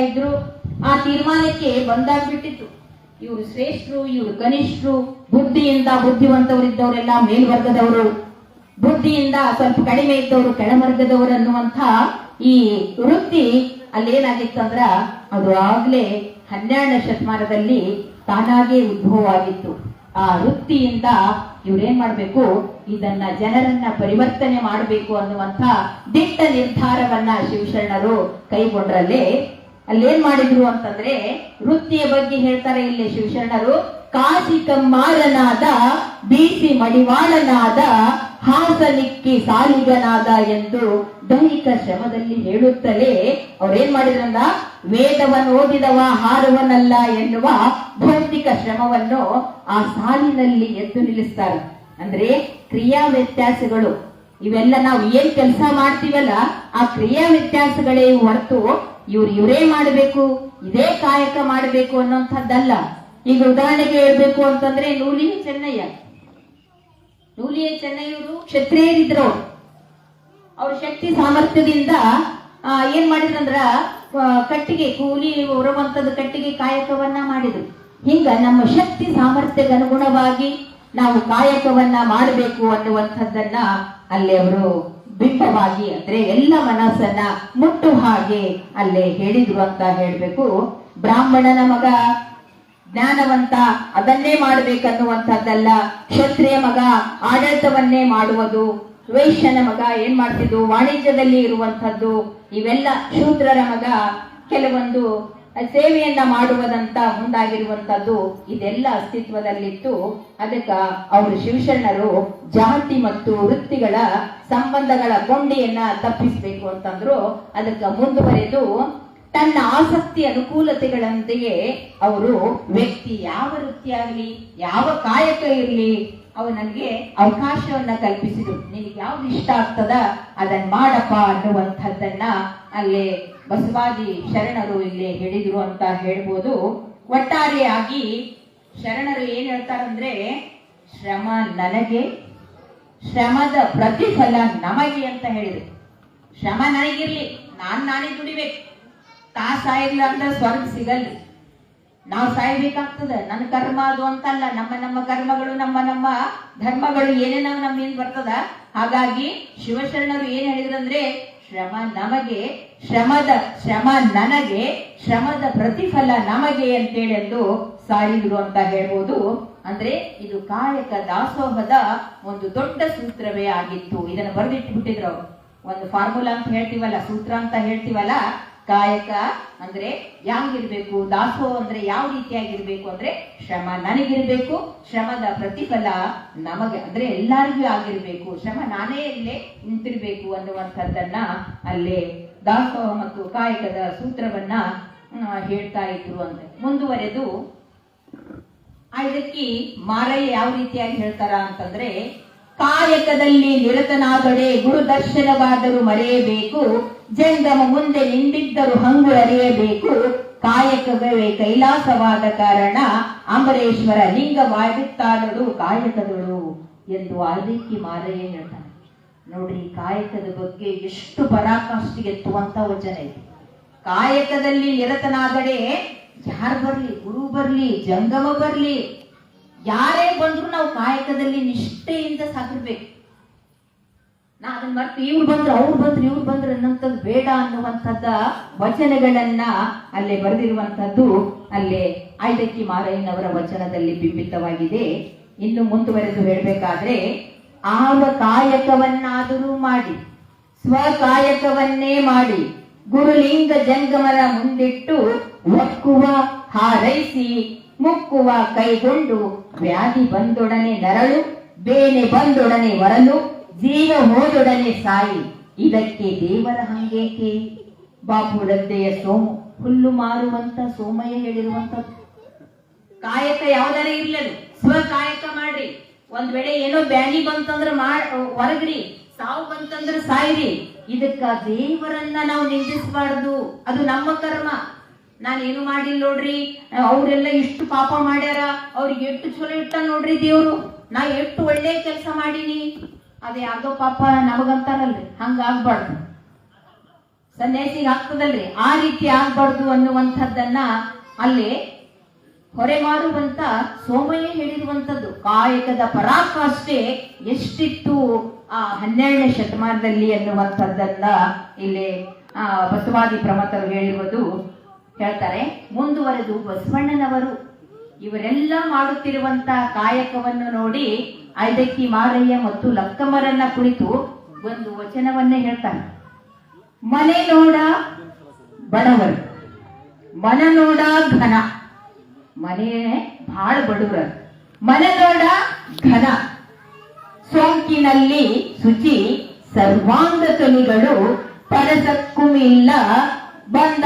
ಇದ್ರು. ಆ ತೀರ್ಮಾನಕ್ಕೆ ಬಂದಾಗ್ಬಿಟ್ಟಿತ್ತು, ಇವರು ಶ್ರೇಷ್ಠರು, ಇವರು ಕನಿಷ್ಠರು, ಬುದ್ಧಿಯಿಂದ ಬುದ್ಧಿವಂತವರಿದ್ದವರೆಲ್ಲ ಮೇಲ್ವರ್ಗದವರು, ಬುದ್ಧಿಯಿಂದ ಸ್ವಲ್ಪ ಕಡಿಮೆ ಇದ್ದವರು ಕೆಳವರ್ಗದವರು ಅನ್ನುವಂಥ ಈ ವೃತ್ತಿ ಅಲ್ಲೇನಾಗಿತ್ತಂದ್ರ ಅದು ಆಗ್ಲೇ 12ನೇ ಶತಮಾನದಲ್ಲಿ ತಾನಾಗೇ ಉದ್ಭವವಾಗಿತ್ತು. ಆ ವೃತ್ತಿಯಿಂದ ಇವ್ರೇನ್ ಮಾಡ್ಬೇಕು, ಇದನ್ನ ಜನರನ್ನ ಪರಿವರ್ತನೆ ಮಾಡಬೇಕು ಅನ್ನುವಂಥ ದಿಟ್ಟ ನಿರ್ಧಾರವನ್ನ ಶಿವಶರಣರು ಕೈಗೊಂಡ್ರಲ್ಲೇ ಅಲ್ಲೇನ್ ಮಾಡಿದ್ರು ಅಂತಂದ್ರೆ, ವೃತ್ತಿಯ ಬಗ್ಗೆ ಹೇಳ್ತಾರೆ ಇಲ್ಲಿ ಶಿವಶರಣರು. ಕಾಶಿ ಕಮ್ಮಾರನಾದ, ಬೀಸಿ ಮಡಿವಾಳನಾದ, ಹಾಸನಿಕ್ಕಿ ಸಾಲಿಗನಾದ ಎಂದು ದೈಹಿಕ ಶ್ರಮದಲ್ಲಿ ಹೇಳುತ್ತಲೇ ಅವ್ರೇನ್ ಮಾಡಿದ್ರಂದ, ವೇದವನ್ನು ಓದಿದವ ಹಾರುವನಲ್ಲ ಎನ್ನುವ ಭೌತಿಕ ಶ್ರಮವನ್ನು ಆ ಸಾಲಿನಲ್ಲಿ ಎದ್ದು ನಿಲ್ಲಿಸ್ತಾರೆ. ಅಂದ್ರೆ ಕ್ರಿಯಾ ವ್ಯತ್ಯಾಸಗಳು ಇವೆಲ್ಲ ನಾವು ಏನ್ ಕೆಲಸ ಮಾಡ್ತೀವಲ್ಲ ಆ ಕ್ರಿಯಾ ವ್ಯತ್ಯಾಸಗಳೇ ಹೊರತು ಇವರೇ ಮಾಡಬೇಕು, ಇದೇ ಕಾಯಕ ಮಾಡಬೇಕು ಅನ್ನೋಂಥದ್ದಲ್ಲ. ಈಗ ಉದಾಹರಣೆಗೆ ಹೇಳ್ಬೇಕು ಅಂತಂದ್ರೆ ನೂಲಿಯ ಚೆನ್ನಯ್ಯರು ಕ್ಷತ್ರಿಯರಿದ್ರು. ಅವ್ರ ಶಕ್ತಿ ಸಾಮರ್ಥ್ಯದಿಂದ ಏನ್ ಮಾಡಿದ್ರಂದ್ರ ಕಟ್ಟಿಗೆ ಕೂಲಿ ಹೊರುವಂತದ್ದು ಕಟ್ಟಿಗೆ ಕಾಯಕವನ್ನ ಮಾಡಿದ್ರು. ಹಿಂಗ ನಮ್ಮ ಶಕ್ತಿ ಸಾಮರ್ಥ್ಯಕ್ಕೆ ಅನುಗುಣವಾಗಿ ನಾವು ಕಾಯಕವನ್ನ ಮಾಡಬೇಕು ಅನ್ನುವಂಥದ್ದನ್ನ ಅಲ್ಲಿ ಅವರು ಬಿಂಬವಾಗಿ, ಅಂದ್ರೆ ಎಲ್ಲ ಮನಸ್ಸನ್ನ ಮುಟ್ಟು ಹಾಗೆ ಅಲ್ಲೇ ಹೇಳಿದ್ರು ಅಂತ ಹೇಳ್ಬೇಕು. ಬ್ರಾಹ್ಮಣನ ಮಗ ಜ್ಞಾನವಂತ, ಅದನ್ನೇ ಮಾಡ್ಬೇಕನ್ನುವಂಥದ್ದಲ್ಲ. ಕ್ಷತ್ರಿಯ ಮಗ ಆಡಳಿತವನ್ನೇ ಮಾಡುವುದು, ವೈಶ್ಯನ ಮಗ ಏನ್ ಮಾಡ್ತಿದ್ದು ವಾಣಿಜ್ಯದಲ್ಲಿ ಇರುವಂತದ್ದು, ಇವೆಲ್ಲ ಶೂದ್ರರ ಮಗ ಕೆಲವೊಂದು ಸೇವೆಯನ್ನ ಮಾಡುವುದಂತ ಮುಂದಾಗಿರುವಂತದ್ದು, ಇದೆಲ್ಲ ಅಸ್ತಿತ್ವದಲ್ಲಿತ್ತು. ಅದಕ್ಕ ಅವರು ಶಿವಶರಣರು ಜಾತಿ ಮತ್ತು ವೃತ್ತಿಗಳ ಸಂಬಂಧಗಳ ಕೊಂಡಿಯನ್ನ ತಪ್ಪಿಸಬೇಕು ಅಂತಂದ್ರು. ಅದಕ್ಕ ಮುಂದುವರೆದು ತನ್ನ ಆಸಕ್ತಿ ಅನುಕೂಲತೆಗಳೊಂದಿಗೆ ಅವರು ವ್ಯಕ್ತಿ ಯಾವ ವೃತ್ತಿಯಾಗಲಿ ಯಾವ ಕಾಯಕ ಇರಲಿ ನನಗೆ ಅವಕಾಶವನ್ನ ಕಲ್ಪಿಸಿದ್ರು. ನಿನಗೆ ಯಾವ್ದು ಇಷ್ಟ ಆಗ್ತದ ಅದನ್ನ ಮಾಡಪ್ಪ ಅನ್ನುವಂಥದ್ದನ್ನ ಅಲ್ಲೇ ಬಸವಾದಿ ಶರಣರು ಇಲ್ಲಿ ಹೇಳಿದ್ರು ಅಂತ ಹೇಳ್ಬೋದು. ಒಟ್ಟಾರೆಯಾಗಿ ಶರಣರು ಏನ್ ಹೇಳ್ತಾರಂದ್ರೆ, ಶ್ರಮ ನನಗೆ, ಶ್ರಮದ ಪ್ರತಿಫಲ ನಮಗೆ ಅಂತ ಹೇಳಿದ್ರು. ಶ್ರಮ ನನಗಿರ್ಲಿ, ನಾನೇ ದುಡಿಬೇಕು. ಸಾಯಿಲ್ಲ ಅಂದ್ರೆ ಸ್ವರ್ಗ ಸಿಗಲ್ಲ, ನಾವು ಸಾಯ್ಬೇಕಾಗ್ತದ. ನನ್ನ ಕರ್ಮ ಅದು ಅಂತಲ್ಲ, ನಮ್ಮ ಕರ್ಮಗಳು ನಮ್ಮ ಧರ್ಮಗಳು ಏನೇನೋ ನಮ್ಮಿಂದ ಬರ್ತದ. ಹಾಗಾಗಿ ಶಿವಶರಣರು ಏನ್ ಹೇಳಿದ್ರಂದ್ರೆ, ಶ್ರಮ ನಮಗೆ, ಶ್ರಮ ನನಗೆ, ಶ್ರಮದ ಪ್ರತಿಫಲ ನಮಗೆ ಅಂತೇಳಿ ಎಂದು ಸಾರಿದ್ರು ಅಂತ ಹೇಳ್ಬೋದು. ಅಂದ್ರೆ ಇದು ಕಾಯಕ ದಾಸೋಹದ ಒಂದು ದೊಡ್ಡ ಸೂತ್ರವೇ ಆಗಿತ್ತು. ಇದನ್ನು ಬರೆದಿಟ್ಬಿಟ್ಟಿದ್ರು ಅವರು. ಒಂದು ಫಾರ್ಮುಲಾ ಅಂತ ಹೇಳ್ತೀವಲ್ಲ, ಸೂತ್ರ ಅಂತ ಹೇಳ್ತೀವಲ್ಲ, ಕಾಯಕ ಅಂದ್ರೆ ಯಾಂಗಿರ್ಬೇಕು, ದಾಸೋಹ ಅಂದ್ರೆ ಯಾವ ರೀತಿಯಾಗಿರ್ಬೇಕು ಅಂದ್ರೆ ಶ್ರಮ ನನಗಿರ್ಬೇಕು, ಶ್ರಮದ ಪ್ರತಿಫಲ ನಮಗೆ ಅಂದ್ರೆ ಎಲ್ಲರಿಗೂ ಆಗಿರ್ಬೇಕು, ಶ್ರಮ ನಾನೇ ಇಲ್ಲೇ ನಿಂತಿರ್ಬೇಕು ಅನ್ನುವಂಥದ್ದನ್ನ ಅಲ್ಲೇ ದಾಸೋಹ ಮತ್ತು ಕಾಯಕದ ಸೂತ್ರವನ್ನ ಹೇಳ್ತಾ ಇದ್ರು ಅಂತ. ಮುಂದುವರೆದು ಇದಕ್ಕೆ ಮಾರಯ್ಯ ಯಾವ ರೀತಿಯಾಗಿ ಹೇಳ್ತಾರ ಅಂತಂದ್ರೆ, ಕಾಯಕದಲ್ಲಿ ನಿರತನಾಗಡೆ ಗುರು ದರ್ಶನವಾದರೂ ಮರೆಯಬೇಕು, ಜಂಗಮ ಮುಂದೆ ನಿಂದಿದ್ದರು ಹಂಗು ಅರಿಯಬೇಕು, ಕಾಯಕವೇ ಕೈಲಾಸವಾದ ಕಾರಣ ಅಂಬರೇಶ್ವರ ಲಿಂಗವಾಗಿತ್ತಾದಳು ಕಾಯಕದಳು ಎಂದು ಆದಿಕ್ಕಿ ಮಾರಯ್ಯ ಹೇಳ್ತಾನೆ. ನೋಡ್ರಿ, ಕಾಯಕದ ಬಗ್ಗೆ ಎಷ್ಟು ಪರಾಕಾಷ್ಠೆಗೆ ಎತ್ತುವಂತ ವಚನ ಇದೆ. ಕಾಯಕದಲ್ಲಿ ನಿರತನಾಗಡೆ ಯಾರು ಬರ್ಲಿ, ಗುರು ಬರ್ಲಿ, ಜಂಗಮ ಬರ್ಲಿ, ಯಾರೇ ಬಂದ್ರು ನಾವು ಕಾಯಕದಲ್ಲಿ ನಿಷ್ಠೆಯಿಂದ ಸಾಕಿರ್ಬೇಕು. ಅದನ್ನ ಮರ್ತು ಇವ್ರು ಬಂದ್ರು ಅನ್ನೋಂಥದ್ದು ಬೇಡ ಅನ್ನುವಂಥದ್ದ ವಚನಗಳನ್ನ ಅಲ್ಲೇ ಬರೆದಿರುವಂತದ್ದು ಅಲ್ಲೇ ಐದಕ್ಕಿ ಮಾರಯ್ಯನವರ ವಚನದಲ್ಲಿ ಬಿಂಬಿತವಾಗಿದೆ. ಇನ್ನು ಮುಂದುವರೆದು ಹೇಳ್ಬೇಕಾದ್ರೆ, ಆವ ಕಾಯಕವನ್ನಾದರೂ ಮಾಡಿ ಸ್ವಕಾಯಕವನ್ನೇ ಮಾಡಿ ಗುರುಲಿಂಗ ಜಂಗಮರ ಮುಂದಿಟ್ಟು ಒಕ್ಕುವ ಹಾರೈಸಿ ಮುಕ್ಕುವ ಕೈಗೊಂಡು ವ್ಯಾಧಿ ಬಂದೊಡನೆ ನರಳು ಬೇನೆ ಬಂದೊಡನೆ ವರಲು ಜೀವ ಹೋದೊಡನೆ ಸಾಯಿ ಇದಕ್ಕೆ ದೇವರ ಹಂಗೇಕೆ. ಬಾಪು ರದ್ದೆಯ ಸೋಮು ಹುಲ್ಲು ಮಾರುವಂತ ಸೋಮಯ್ಯ ಹೇಳಿರುವಂತ ಕಾಯಕ ಯಾವ್ದಾರ ಇರ್ಲದು, ಸ್ವಕಾಯಕ ಮಾಡ್ರಿ. ಒಂದ್ ವೇಳೆ ಏನೋ ಬ್ಯಾನಿ ಬಂತಂದ್ರ ಹೊರಗ್ರಿ, ಸಾವು ಬಂತಂದ್ರ ಸಾಯ್ರಿ. ಇದಕ್ಕ ದೇವರನ್ನ ನಾವು ನಿಂದಿಸಬಾರ್ದು, ಅದು ನಮ್ಮ ಕರ್ಮ. ನಾನೇನು ಮಾಡಿಲ್ಲ ನೋಡ್ರಿ, ಅವ್ರೆಲ್ಲ ಇಷ್ಟು ಪಾಪ ಮಾಡ್ಯಾರ, ಅವ್ರಿಗೆ ಎಷ್ಟು ಚಲೋ ಇಟ್ಟ ನೋಡ್ರಿ ದೇವ್ರು, ನಾ ಎಷ್ಟು ಒಳ್ಳೆ ಕೆಲಸ ಮಾಡೀನಿ, ಅದೇ ಆಗೋ ಪಾಪ ನಮಗಂತಾರಲ್ರಿ, ಹಂಗಾಗ್ಬಾರ್ದು. ಸನ್ಯಾಸಿಗೆ ಆಗ್ತದಲ್ರಿ, ಆ ರೀತಿ ಆಗ್ಬಾರ್ದು ಅನ್ನುವಂಥದ್ದನ್ನ ಅಲ್ಲಿ ಹೊರೆ ಮಾಡುವಂತ ಸೋಮಯ್ಯ ಹೇಳಿರುವಂಥದ್ದು. ಕಾಯಕದ ಪರಾಕಾಷ್ಠೆ ಎಷ್ಟಿತ್ತು ಆ 12ನೇ ಶತಮಾನದಲ್ಲಿ ಅನ್ನುವಂಥದ್ದನ್ನ ಇಲ್ಲಿ ಬಸವಾದಿ ಪ್ರಮಥರು ಹೇಳಿರುವುದು ಹೇಳ್ತಾರೆ. ಮುಂದುವರೆದು ಬಸವಣ್ಣನವರು ಇವರೆಲ್ಲ ಮಾಡುತ್ತಿರುವಂತ ಕಾಯಕವನ್ನು ನೋಡಿ ಐದಕ್ಕಿ ಮಾರಯ್ಯ ಮತ್ತು ಲಕ್ಕಮ್ಮರನ್ನ ಕುರಿತು ಒಂದು ವಚನವನ್ನೇ ಹೇಳ್ತಾರೆ. ಮನೆ ನೋಡ ಬಡವರು, ಮನ ನೋಡ ಘನ, ಮನೆ ಬಹಳ ಬಡವರ, ಮನೆ ನೋಡ ಘನ, ಸೋಂಕಿನಲ್ಲಿ ಶುಚಿ ಸರ್ವಾಂಗ ಕಲಿಗಳು, ಪರಸಕ್ಕುಮಿಲ್ಲ ಬಂದ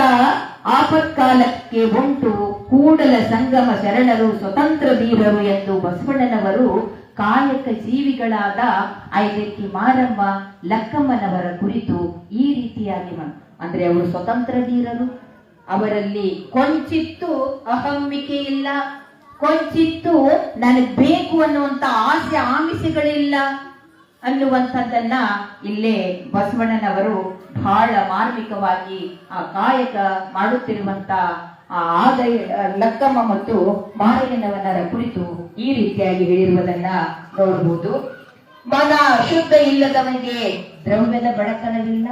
ಆಪತ್ಕಾಲಕ್ಕೆ ಉಂಟು ಕೂಡಲ ಸಂಗಮ ಶರಣರು ಸ್ವತಂತ್ರ ಧೀರರು ಎಂದು ಬಸವಣ್ಣನವರು ಕಾಯಕ ಜೀವಿಗಳಾದ ಐದಕ್ಕಿ ಮಾರಮ್ಮ ಲಕ್ಕಮ್ಮನವರ ಕುರಿತು ಈ ರೀತಿಯಾಗಿ ಅಂದ್ರೆ ಅವರು ಸ್ವತಂತ್ರ ಧೀರರು, ಅವರಲ್ಲಿ ಕೊಂಚಿತ್ತು ಅಹಮ್ಮಿಕೆ ಇಲ್ಲ, ಕೊಂಚಿತ್ತು ನನಗೆ ಬೇಕು ಅನ್ನುವಂತ ಆಸೆ ಆಮಿಷಗಳಿಲ್ಲ ಅನ್ನುವಂಥದ್ದನ್ನ ಇಲ್ಲೇ ಬಸವಣ್ಣನವರು ಬಹಳ ಮಾರ್ಮಿಕವಾಗಿ ಆ ಕಾಯಕ ಮಾಡುತ್ತಿರುವಂತ ಆ ಆದಾಯ ಲಕ್ಕಮ್ಮ ಮತ್ತು ಮಾರಯ್ಯನವರ ಕುರಿತು ಈ ರೀತಿಯಾಗಿ ಹೇಳಿರುವುದನ್ನ ನೋಡಬಹುದು. ಮನ ಶುದ್ಧ ಇಲ್ಲದವನಿಗೆ ದ್ರವ್ಯದ ಬಡತನವಿಲ್ಲ,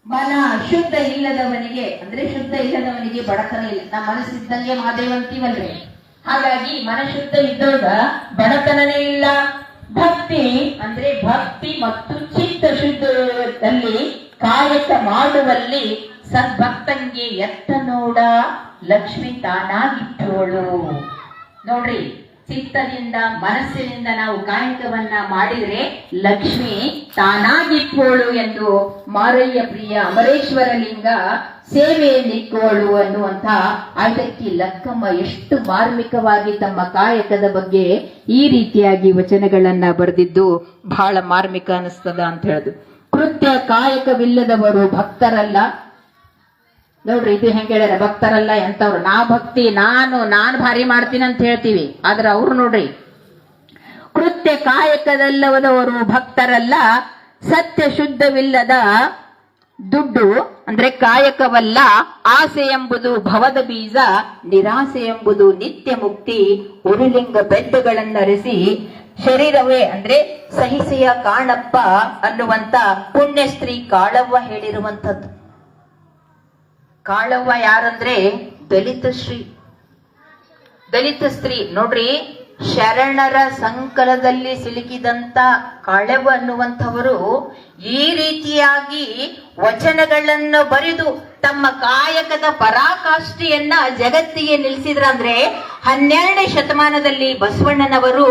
ಮನ ಶುದ್ಧ ಇಲ್ಲದವನಿಗೆ ಅಂದ್ರೆ ಶುದ್ಧ ಇಲ್ಲದವನಿಗೆ ಬಡತನ ಇಲ್ಲ. ನಮ್ಮ ಮನಸ್ಸಿದ್ದಂಗೆ ಮಹಾದೇವ ಅಂತೀವಲ್ರಿ, ಹಾಗಾಗಿ ಮನ ಶುದ್ಧ ಇದ್ದಾಗ ಬಡತನನೇ ಇಲ್ಲ. ಭಕ್ತಿ ಅಂದ್ರೆ ಭಕ್ತಿ ಮತ್ತು ಚಿತ್ತ ಶುದ್ಧದಲ್ಲಿ ಕಾಯಕ ಮಾಡುವಲ್ಲಿ ಸದ್ಭಕ್ತಂಗೆ ಎತ್ತ ನೋಡ ಲಕ್ಷ್ಮಿ ತಾನಾಗಿಟ್ಟೋಳು. ನೋಡ್ರಿ, ಚಿತ್ತದಿಂದ ಮನಸ್ಸಿನಿಂದ ನಾವು ಕಾಯಕವನ್ನ ಮಾಡಿದ್ರೆ ಲಕ್ಷ್ಮಿ ತಾನಾಗಿಟ್ಟೋಳು ಎಂದು ಮಾರಯ್ಯ ಪ್ರಿಯ ಅಮರೇಶ್ವರ ಲಿಂಗ ಸೇವೆಯನ್ನಿಟ್ಟೋಳು ಅನ್ನುವಂತ ಐದಕ್ಕಿ ಲಕ್ಕಮ್ಮ ಎಷ್ಟು ಮಾರ್ಮಿಕವಾಗಿ ತಮ್ಮ ಕಾಯಕದ ಬಗ್ಗೆ ಈ ರೀತಿಯಾಗಿ ವಚನಗಳನ್ನ ಬರೆದಿದ್ದು ಬಹಳ ಮಾರ್ಮಿಕ ಅನಿಸ್ತದ ಅಂತ ಹೇಳುದು. ಕೃತ್ಯ ಕಾಯಕವಿಲ್ಲದವರು ಭಕ್ತರಲ್ಲ. ನೋಡ್ರಿ, ಇದು ಹೆಂಗ ಹೇಳ್ಯಾರ, ಭಕ್ತರಲ್ಲ ಎಂತವ್ರು. ನಾ ಭಕ್ತಿ ನಾನು ಭಾರಿ ಮಾಡ್ತೀನಿ ಅಂತ ಹೇಳ್ತೀವಿ, ಆದ್ರೆ ಅವ್ರು ನೋಡ್ರಿ, ಕೃತ್ಯ ಕಾಯಕದಲ್ಲದವರು ಭಕ್ತರಲ್ಲ, ಸತ್ಯ ಶುದ್ಧವಿಲ್ಲದ ದುಡ್ಡು ಅಂದ್ರೆ ಕಾಯಕವಲ್ಲ, ಆಸೆ ಎಂಬುದು ಭವದ ಬೀಜ, ನಿರಾಸೆ ಎಂಬುದು ನಿತ್ಯ ಮುಕ್ತಿ, ಉರುಲಿಂಗ ಬೆಡ್ಡುಗಳನ್ನರಿಸಿ ಶರೀರವೇ ಅಂದ್ರೆ ಸಹಿಸೆಯ ಕಾಣಪ್ಪ ಅನ್ನುವಂತ ಪುಣ್ಯ ಸ್ತ್ರೀ ಕಾಳವ್ವ ಹೇಳಿರುವಂಥದ್ದು. ಕಾಳವ್ವ ಯಾರಂದ್ರೆ ದಲಿತ ಸ್ತ್ರೀ ನೋಡ್ರಿ, ಶರಣರ ಸಂಕಲದಲ್ಲಿ ಸಿಲುಕಿದಂತ ಕಾಳವ್ವ ಅನ್ನುವಂಥವರು ಈ ರೀತಿಯಾಗಿ ವಚನಗಳನ್ನು ಬರೆದು ತಮ್ಮ ಕಾಯಕದ ಪರಾಕಾಷ್ಠೆಯನ್ನ ಜಗತ್ತಿಗೆ ನಿಲ್ಲಿಸಿದ್ರಂದ್ರೆ 12ನೇ ಶತಮಾನದಲ್ಲಿ ಬಸವಣ್ಣನವರು